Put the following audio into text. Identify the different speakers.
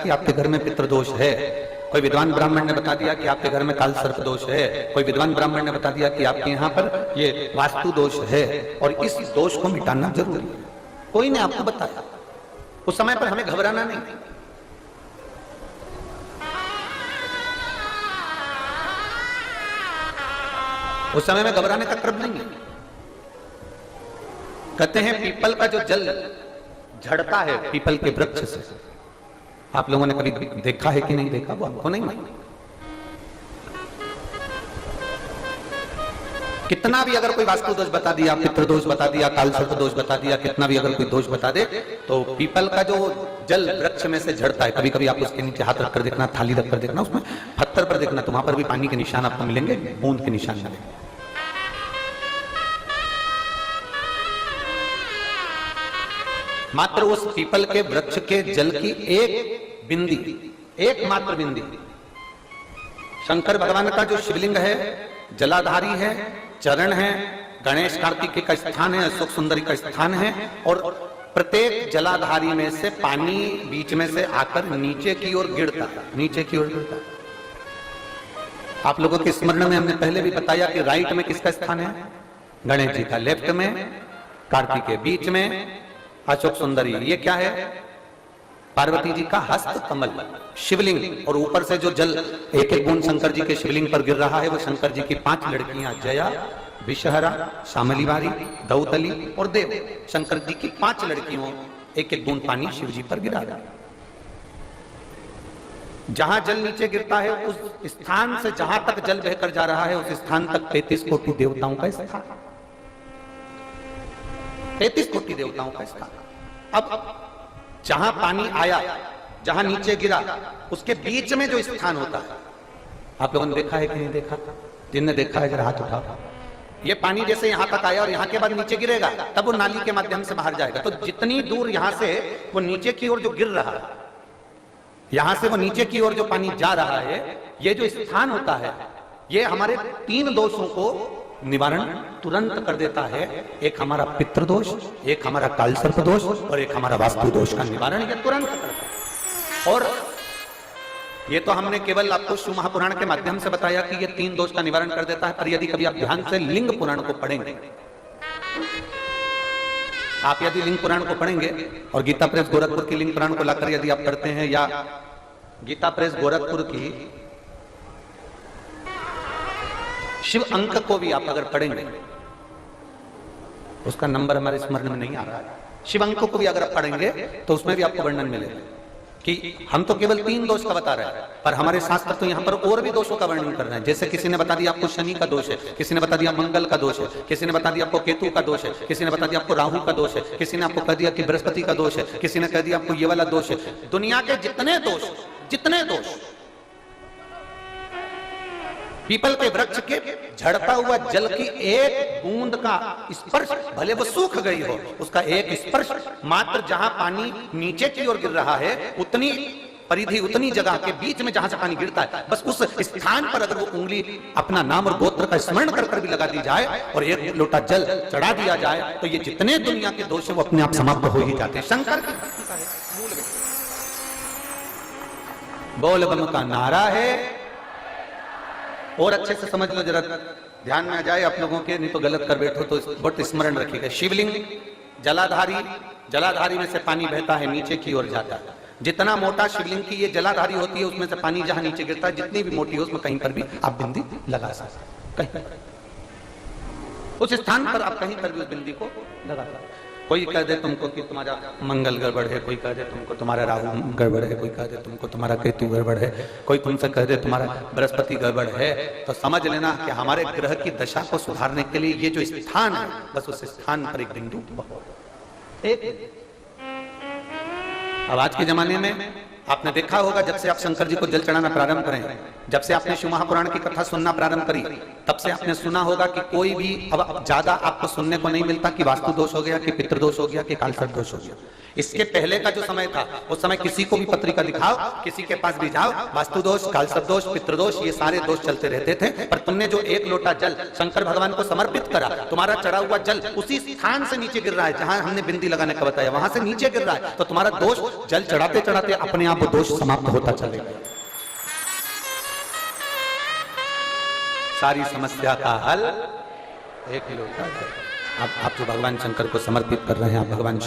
Speaker 1: कि आपके घर में पितृदोष है, कोई विद्वान ब्राह्मण ने बता दिया कि आपके घर में काल सर्प दोष है, कोई विद्वान ब्राह्मण ने बता दिया कि आपके यहाँ पर ये वास्तु दोष है और इस दोष को मिटाना जरूरी है। कोई ने आपको बताया, उस समय पर हमें घबराना नहीं। उस समय में घबराने का क्रम नहीं है। कहते हैं पीपल का जो जल झड़ता है पीपल के वृक्ष से, आप लोगों ने कभी देखा है कि नहीं देखा, वो हमको नहीं मालूम। कितना भी अगर कोई वास्तु दोष बता दिया, पितृदोष बता दिया, काल सर्प दोष बता दिया, कितना भी अगर कोई दोष बता दे, तो पीपल का जो जल वृक्ष में से झड़ता है, कभी कभी आप उसके नीचे हाथ रखकर देखना, थाली रखकर देखना, उसमें पत्थर पर देखना, तो वहां पर भी पानी के निशान आपको मिलेंगे, बूंद के निशान मिलेंगे। मात्र उस पीपल के वृक्ष के जल की एक बिंदी, एकमात्र बिंदी, शंकर भगवान का जो शिवलिंग है, जलाधारी है, चरण है, गणेश कार्तिकेय का स्थान है, अशोक सुंदरी का स्थान है, और प्रत्येक जलाधारी में से पानी बीच में से आकर नीचे की ओर गिरता है, नीचे की ओर गिरता है। आप लोगों के स्मरण में हमने पहले भी बताया कि राइट में किसका स्थान है, गणेश जी का, लेफ्ट में कार्तिकेय, बीच में अशोक सुंदरी, ये क्या है, पार्वती जी का हस्त कमल, शिवलिंग, और ऊपर से जो जल एक एक बूंद शंकर जी के शिवलिंग पर गिर रहा है, वो शंकर जी की 5 लड़कियां, जया, विषहरा, शामलीवारी, दौतली और देव, शंकर जी की 5 लड़कियों, एक एक बूंद पानी शिव जी पर गिरा रहा है। जहां जल नीचे गिरता है उस स्थान से जहां तक जल बहकर जा रहा है, उस स्थान तक 33 कोटि देवताओं का स्थान, 33 कोटि देवताओं का स्थान। अब जहां पानी आया, जहां नीचे गिरा, उसके बीच में जो स्थान होता है, आप लोगों ने देखा है कि नहीं देखा? जिनने देखा है जरा हाथ उठाओ। ये पानी जैसे यहां तक आया और यहां के बाद नीचे गिरेगा, तब वो नाली के माध्यम से बाहर जाएगा। तो जितनी दूर यहां से वो नीचे की ओर जो गिर रहा है, यहां से वो नीचे की ओर जो पानी जा रहा है, ये जो स्थान होता है, ये हमारे 3 दोषों को निवारण तुरंत कर देता है। एक हमारा पितृदोष, एक हमारा काल सर्प दोष, और एक हमारा वास्तु दोष का निवारण ये तुरंत करता है। और ये तो हमने केवल आपको शिव महापुराण के माध्यम से बताया कि ये 3 दोष का निवारण कर देता है, पर यदि कभी आप ध्यान से लिंग पुराण को पढ़ेंगे, आप यदि लिंग पुराण को पढ़ेंगे और गीता प्रेस गोरखपुर की लिंग पुराण को लाकर यदि आप पढ़ते हैं, या गीता प्रेस गोरखपुर की शिव अंक को भी आप अगर पढ़ेंगे, उसका नंबर हमारे स्मरण में नहीं आ रहा है, शिव अंक को भी अगर आप पढ़ेंगे तो उसमें भी आपको वर्णन मिलेगा कि हम तो केवल 3 दोष का बता रहे हैं, पर हमारे शास्त्र तो यहाँ पर और भी दोषों का वर्णन कर रहे हैं। जैसे किसी ने बता दिया आपको शनि का दोष है, किसी ने बता दिया मंगल का दोष है, किसी ने बता दिया आपको केतु का दोष है, किसी ने बता दिया आपको राहु का दोष है, किसी ने आपको कह दिया कि बृहस्पति का दोष है, किसी ने कह दिया आपको ये वाला दोष है। दुनिया के जितने दोष, पीपल के वृक्ष के झड़ता हुआ जल की एक बूंद का स्पर्श, भले वो सूख गई हो, उसका एक स्पर्श मात्र जहां पानी नीचे की ओर गिर रहा है, उतनी परिधि, उतनी जगह के बीच में जहां से पानी गिरता है, बस उस स्थान पर अगर वो उंगली अपना नाम और गोत्र का स्मरण कर भी लगा दी जाए और एक लोटा जल चढ़ा दिया जाए, तो ये जितने दुनिया के दोष है वो अपने आप समाप्त हो ही जाते हैं। शंकर की भक्ति का मूल बोल बम का नारा है। और अच्छे से समझ लो, जरा ध्यान में आ जाए आप लोगों के, नहीं तो गलत कर बैठो तो बहुत स्मरण रखिएगा। शिवलिंग जलाधारी, जलाधारी में से पानी बहता है, नीचे की ओर जाता है। जितना मोटा शिवलिंग की ये जलाधारी होती है, उसमें से पानी जहां नीचे गिरता है, जितनी भी मोटी हो, उसमें कहीं पर भी आप बिंदी लगा सकते हैं, कहीं उस स्थान पर आप कहीं पर भी उस बिंदी को लगा सकते हैं। कोई कह दे तुमको कि तुम्हारा मंगल गड़बड़ है, कोई कह दे तुमको तुम्हारा राहु गड़बड़ है, कोई कह दे तुमको तुम्हारा केतु गड़बड़ है, कोई तुमसे कह दे तुम्हारा बृहस्पति गड़बड़ है, तो समझ लेना कि हमारे ग्रह की दशा को सुधारने के लिए ये जो स्थान है, बस उस स्थान पर एक बिंदु। अब आज के जमाने में आपने देखा होगा, जब से आप शंकर जी को जल चढ़ाना प्रारंभ करें, जब से आपने शिव महापुराण की कथा सुनना प्रारंभ करी, तब से आपने सुना होगा कि कोई भी अब ज्यादा आपको सुनने को नहीं मिलता कि वास्तु दोष हो गया, कि पितृदोष हो गया, कि कालसर्प दोष हो गया। इसके पहले का जो समय था, उस समय किसी को भी पत्रिका दिखाओ, किसी के पास भी जाओ, वास्तु दोष, कालसर्प दोष, पितृदोष, ये सारे दोष चलते रहते थे। पर तुमने जो एक लोटा जल शंकर भगवान को समर्पित करा, तुम्हारा चढ़ा हुआ जल उसी स्थान से नीचे गिर रहा है जहां हमने बिंदी लगाने का बताया, वहां से नीचे गिर रहा है, तो तुम्हारा दोष जल चढ़ाते चढ़ाते अपने आप आप वो दोष समाप्त होता चलेगा। सारी समस्या का हल एक ही लोटा है। आप जो भगवान शंकर को समर्पित कर रहे हैं, आप भगवान